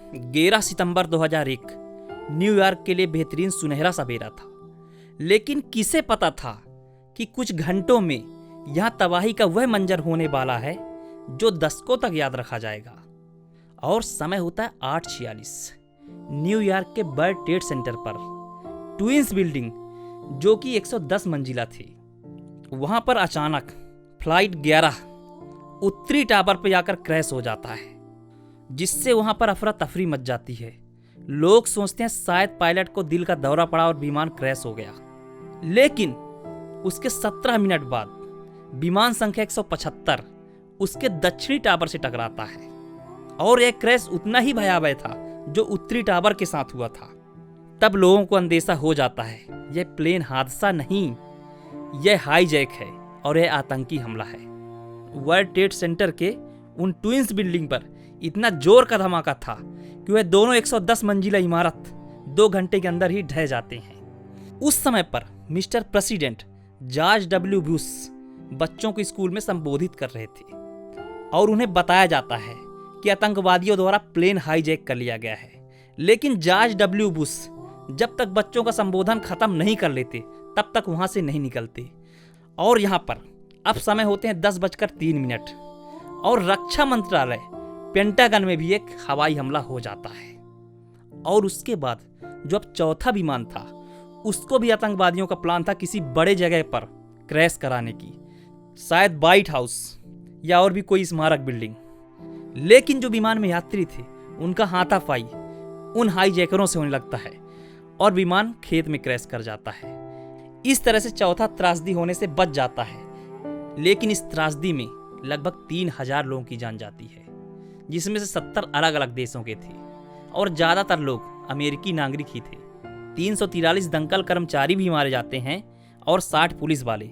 11 सितंबर 2001 New York के लिए बेहतरीन सुनहरा सवेरा था, लेकिन किसे पता था कि कुछ घंटों में यहां तबाही का वह मंजर होने वाला है जो दशकों तक याद रखा जाएगा। और समय होता है 8:46। न्यूयॉर्क के वर्ल्ड ट्रेड सेंटर पर ट्विंस बिल्डिंग, जो कि 110 मंजिला थी, वहां पर अचानक फ्लाइट 11 उत्तरी टावर पर जाकर क्रैश हो जाता है, जिससे वहां पर अफरा तफरी मच जाती है। लोग सोचते हैं शायद पायलट को दिल का दौरा पड़ा और विमान क्रैश हो गया, लेकिन उसके 17 मिनट बाद विमान संख्या 175 उसके दक्षिणी टावर से टकराता है और यह क्रैश उतना ही भयावह था जो उत्तरी टावर के साथ हुआ था। तब लोगों को अंदेशा हो जाता है यह प्लेन हादसा नहीं, यह हाईजैक है और यह आतंकी हमला है। वर्ल्ड ट्रेड सेंटर के उन ट्विंस बिल्डिंग पर इतना जोर का धमाका था कि वह दोनों 110 मंजिला इमारत 2 घंटे के अंदर ही ढह जाते हैं। उस समय पर mister president George W Bush बच्चों को स्कूल में संबोधित कर रहे थे और उन्हें बताया जाता है कि आतंकवादियों द्वारा प्लेन हाईजैक कर लिया गया है। लेकिन जॉर्ज डब्ल्यू बुश जब तक बच्चों का संबोधन खत्म नहीं कर लेते तब तक वहां से नहीं निकलते। और यहां पर अब समय होते हैं 10:03 और रक्षा मंत्रालय पेंटागन में भी एक हवाई हमला हो जाता है। और उसके बाद जो अब चौथा विमान था, उसको भी आतंकवादियों का प्लान था किसी बड़े जगह पर क्रैश कराने की, शायद व्हाइट हाउस या और भी कोई स्मारक बिल्डिंग। लेकिन जो विमान में यात्री थे उनका हाथापाई उन हाईजैकरों से होने लगता है और विमान खेत में क्रैश कर जाता है। इस तरह से चौथा त्रासदी होने से बच जाता है, लेकिन इस त्रासदी में लगभग 3000 लोगों की जान जाती है, जिसमें से 70 अलग अलग देशों के थे और ज़्यादातर लोग अमेरिकी नागरिक ही थे। 343 दंकल कर्मचारी भी मारे जाते हैं और 60 पुलिस वाले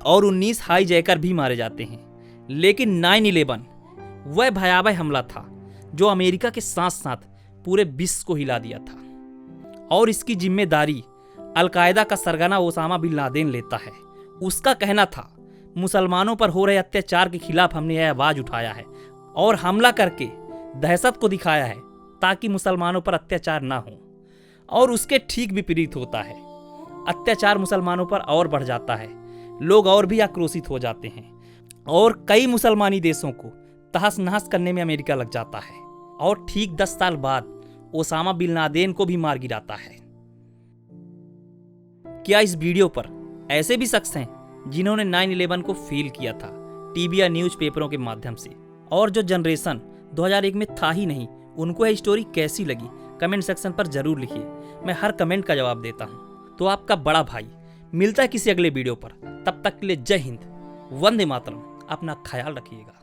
और 19 हाईजैकर भी मारे जाते हैं। लेकिन 9/11 वह भयावह हमला था जो अमेरिका के साथ साथ पूरे विश्व को हिला दिया था और इसकी जिम्मेदारी अलकायदा का सरगना ओसामा बिन लादेन लेता है। उसका कहना था मुसलमानों पर हो रहे अत्याचार के खिलाफ हमने यह आवाज उठाया है और हमला करके दहशत को दिखाया है ताकि मुसलमानों पर अत्याचार ना हो। और उसके ठीक विपरीत होता है, अत्याचार मुसलमानों पर और बढ़ जाता है, लोग और भी आक्रोशित हो जाते हैं और कई मुसलमानी देशों को तहस नहस करने में अमेरिका लग जाता है और ठीक 10 साल बाद ओसामा बिन लादेन को भी मार गिराता है। क्या इस वीडियो पर ऐसे भी शख्स हैं जिन्होंने 9/11 को फील किया था टीवी या न्यूज़पेपरों के माध्यम से, और जो जनरेशन 2001 में था ही नहीं, उनको यह स्टोरी कैसी लगी कमेंट सेक्शन पर जरूर लिखिए। मैं हर कमेंट का जवाब देता हूं। तो आपका बड़ा भाई मिलता है किसी अगले वीडियो पर, तब तक के लिए जय हिंद, वंदे मातरम। अपना ख्याल रखिएगा।